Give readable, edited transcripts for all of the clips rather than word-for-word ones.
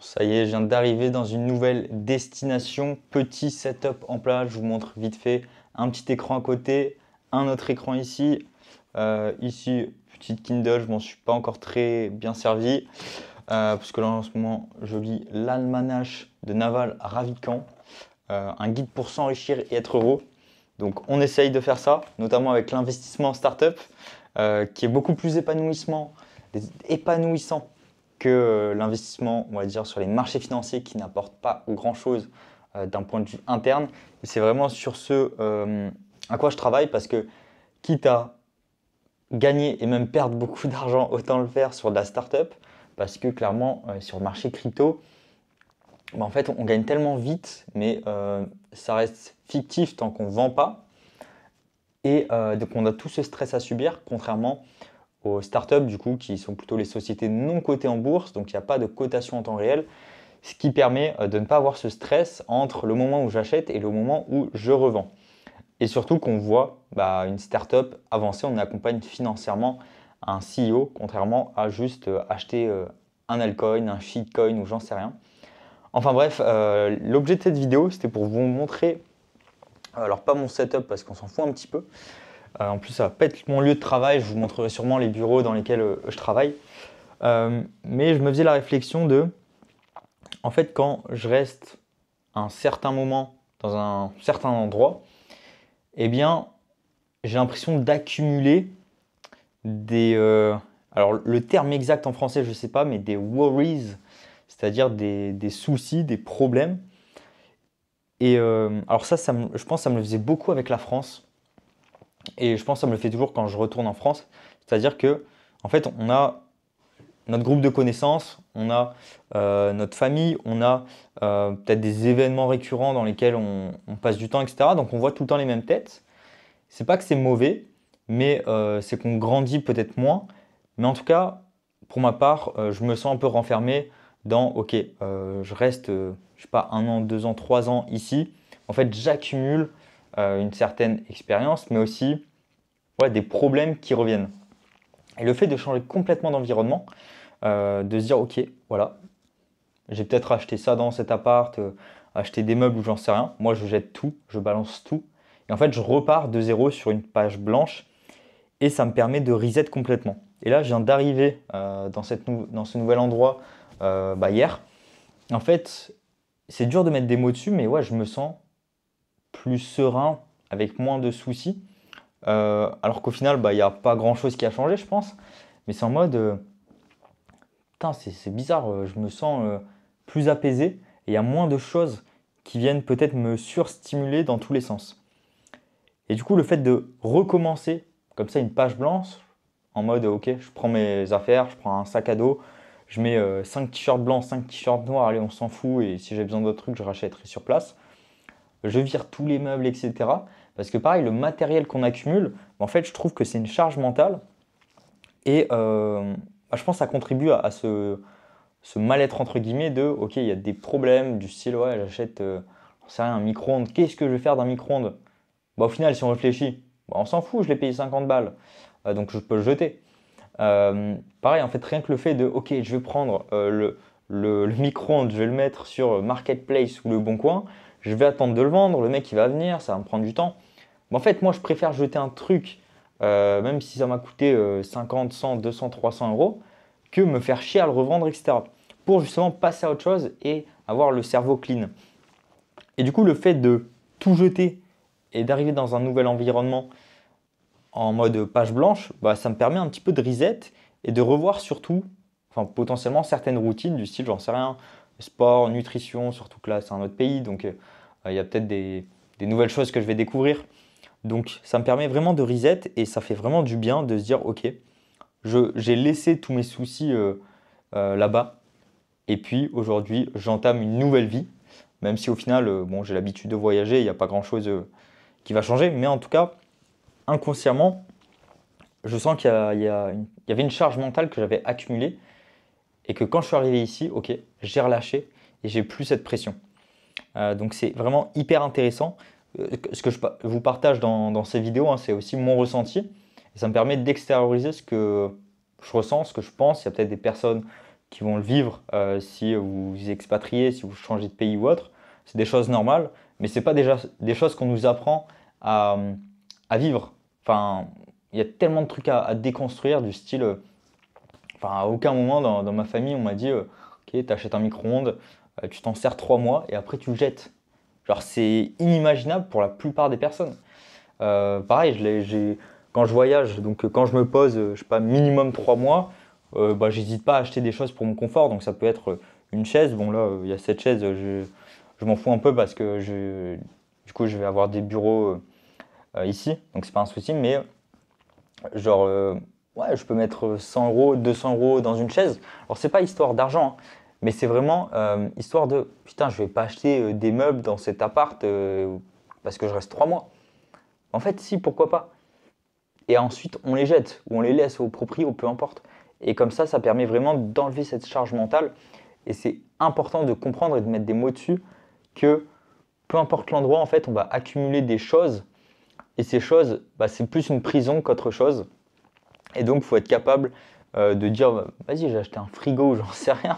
Ça y est, je viens d'arriver dans une nouvelle destination. Petit setup en place, je vous montre vite fait. Un petit écran à côté, un autre écran ici. Ici, petite Kindle, je m'en suis pas encore très bien servi. Parce que là, en ce moment, je lis l'Almanach de Naval Ravikant. Un guide pour s'enrichir et être heureux. Donc, on essaye de faire ça, notamment avec l'investissement en startup, qui est beaucoup plus épanouissant que l'investissement, on va dire, sur les marchés financiers qui n'apportent pas grand-chose d'un point de vue interne. Et c'est vraiment sur ce à quoi je travaille parce que quitte à gagner et même perdre beaucoup d'argent, autant le faire sur de la startup parce que clairement, sur le marché crypto, en fait, on gagne tellement vite, mais ça reste fictif tant qu'on ne vend pas. Et donc, on a tout ce stress à subir, contrairement aux startups, du coup, qui sont plutôt les sociétés non cotées en bourse, donc il n'y a pas de cotation en temps réel, ce qui permet de ne pas avoir ce stress entre le moment où j'achète et le moment où je revends. Et surtout qu'on voit une startup avancer, on accompagne financièrement un CEO, contrairement à juste acheter un altcoin, un shitcoin ou j'en sais rien. Enfin bref, l'objet de cette vidéo, c'était pour vous montrer, alors pas mon setup parce qu'on s'en fout un petit peu, en plus, ça va pas être mon lieu de travail. Je vous montrerai sûrement les bureaux dans lesquels je travaille. Mais je me faisais la réflexion de, en fait, quand je reste un certain moment dans un certain endroit, eh bien, j'ai l'impression d'accumuler des... alors, le terme exact en français, je ne sais pas, mais des worries, c'est-à-dire des soucis, des problèmes. Et alors ça je pense que ça me le faisait beaucoup avec la France. Et je pense que ça me le fait toujours quand je retourne en France. C'est-à-dire que, en fait, on a notre groupe de connaissances, on a notre famille, on a peut-être des événements récurrents dans lesquels on passe du temps, etc. Donc on voit tout le temps les mêmes têtes. C'est pas que c'est mauvais, mais c'est qu'on grandit peut-être moins. Mais en tout cas, pour ma part, je me sens un peu renfermé dans, ok, je reste, je sais pas, 1 an, 2 ans, 3 ans ici. En fait, j'accumule une certaine expérience, mais aussi ouais, des problèmes qui reviennent. Et le fait de changer complètement d'environnement, de se dire, ok, voilà, j'ai peut-être acheté ça dans cet appart, acheté des meubles ou j'en sais rien. Moi, je jette tout, je balance tout. Et en fait, je repars de zéro sur une page blanche et ça me permet de reset complètement. Et là, je viens d'arriver dans ce nouvel endroit hier. En fait, c'est dur de mettre des mots dessus, mais ouais, je me sens plus serein, avec moins de soucis. Alors qu'au final, il n'y a pas grand-chose qui a changé, je pense. Mais c'est en mode, putain, c'est bizarre, je me sens plus apaisé et il y a moins de choses qui viennent peut-être me surstimuler dans tous les sens. Et du coup, le fait de recommencer comme ça une page blanche, en mode, ok, je prends mes affaires, je prends un sac à dos, je mets 5 t-shirts blancs, 5 t-shirts noirs, allez, on s'en fout, et si j'ai besoin d'autres trucs, je rachèterai sur place. Je vire tous les meubles, etc. Parce que pareil, le matériel qu'on accumule, en fait, je trouve que c'est une charge mentale. Et je pense que ça contribue à ce mal-être entre guillemets de ok, il y a des problèmes du style ouais, j'achète j'en sais rien, un micro-ondes, qu'est-ce que je vais faire d'un micro-ondes? Au final, si on réfléchit, on s'en fout, je l'ai payé 50 balles, donc je peux le jeter. Pareil, en fait, rien que le fait de ok, je vais prendre le micro-ondes, je vais le mettre sur Marketplace ou Le Bon Coin, je vais attendre de le vendre, le mec il va venir, ça va me prendre du temps. Mais en fait, moi je préfère jeter un truc, même si ça m'a coûté 50, 100, 200, 300 euros, que me faire chier à le revendre, etc. Pour justement passer à autre chose et avoir le cerveau clean. Et du coup, le fait de tout jeter et d'arriver dans un nouvel environnement en mode page blanche, ça me permet un petit peu de reset et de revoir surtout, enfin potentiellement certaines routines du style, j'en sais rien, sport, nutrition, surtout que là c'est un autre pays, donc il y a peut-être des nouvelles choses que je vais découvrir. Donc ça me permet vraiment de reset et ça fait vraiment du bien de se dire ok, j'ai laissé tous mes soucis là-bas. Et puis aujourd'hui, j'entame une nouvelle vie, même si au final, bon, j'ai l'habitude de voyager, il n'y a pas grand-chose qui va changer. Mais en tout cas, inconsciemment, je sens qu'il y avait une charge mentale que j'avais accumulée et que quand je suis arrivé ici, ok, j'ai relâché et j'ai plus cette pression. Donc c'est vraiment hyper intéressant. Ce que je vous partage dans ces vidéos, hein, c'est aussi mon ressenti. Et ça me permet d'extérioriser ce que je ressens, ce que je pense. Il y a peut-être des personnes qui vont le vivre si vous vous expatriez, si vous changez de pays ou autre. C'est des choses normales, mais ce n'est pas déjà des choses qu'on nous apprend à, à vivre. Enfin, il y a tellement de trucs à déconstruire du style. Enfin, à aucun moment dans ma famille, on m'a dit ok, tu achètes un micro-ondes, tu t'en sers 3 mois et après tu le jettes. Genre, c'est inimaginable pour la plupart des personnes. Pareil, quand je voyage, donc quand je me pose, je sais pas, minimum 3 mois, bah, j'hésite pas à acheter des choses pour mon confort. Donc ça peut être une chaise. Bon, là, il y a cette chaise, je m'en fous un peu parce que du coup, je vais avoir des bureaux ici. Donc c'est pas un souci, mais genre, ouais, je peux mettre 100 euros, 200 euros dans une chaise. Alors, c'est pas histoire d'argent, hein, mais c'est vraiment histoire de putain, je vais pas acheter des meubles dans cet appart parce que je reste 3 mois. En fait, si, pourquoi pas. Et ensuite, on les jette ou on les laisse au proprio, peu importe. Et comme ça permet vraiment d'enlever cette charge mentale. Et c'est important de comprendre et de mettre des mots dessus que peu importe l'endroit, en fait, on va accumuler des choses. Et ces choses, bah, c'est plus une prison qu'autre chose. Et donc, il faut être capable de dire, vas-y, j'ai acheté un frigo, j'en sais rien,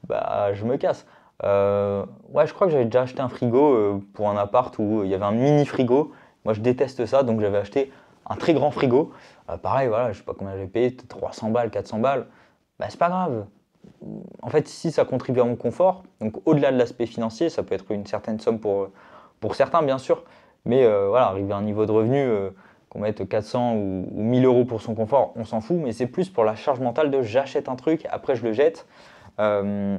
bah, je me casse. Ouais, je crois que j'avais déjà acheté un frigo pour un appart où il y avait un mini frigo. Moi, je déteste ça, donc j'avais acheté un très grand frigo. Pareil, voilà, je sais pas combien j'avais payé, 300 balles, 400 balles. Bah, c'est pas grave. En fait, si ça contribue à mon confort, donc au-delà de l'aspect financier, ça peut être une certaine somme pour certains, bien sûr. Mais voilà, arriver à un niveau de revenu, qu'on mette 400 ou 1000 euros pour son confort, on s'en fout. Mais c'est plus pour la charge mentale de j'achète un truc, après je le jette. Mais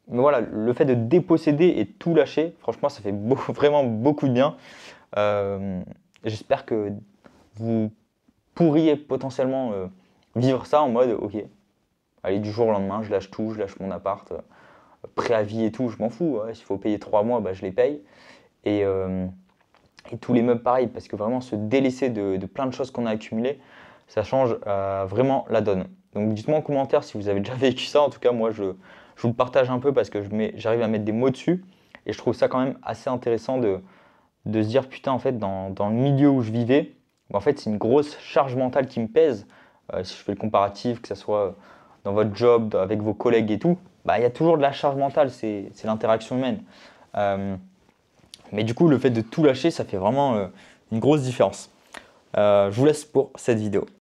voilà, le fait de déposséder et tout lâcher, franchement, ça fait vraiment beaucoup de bien. J'espère que vous pourriez potentiellement vivre ça en mode, ok, allez, du jour au lendemain, je lâche tout, je lâche mon appart, préavis et tout, je m'en fous. Ouais, s'il faut payer 3 mois, bah, je les paye. Et, et tous les meubles, pareil, parce que vraiment se délaisser de plein de choses qu'on a accumulées, ça change vraiment la donne. Donc dites-moi en commentaire si vous avez déjà vécu ça. En tout cas, moi, je vous le partage un peu parce que j'arrive à mettre des mots dessus. Et je trouve ça quand même assez intéressant de se dire, putain, en fait, dans le milieu où je vivais, bah, en fait, c'est une grosse charge mentale qui me pèse. Si je fais le comparatif, que ce soit dans votre job, avec vos collègues et tout, bah, il y a toujours de la charge mentale, c'est l'interaction humaine. Mais du coup, le fait de tout lâcher, ça fait vraiment une grosse différence. Je vous laisse pour cette vidéo.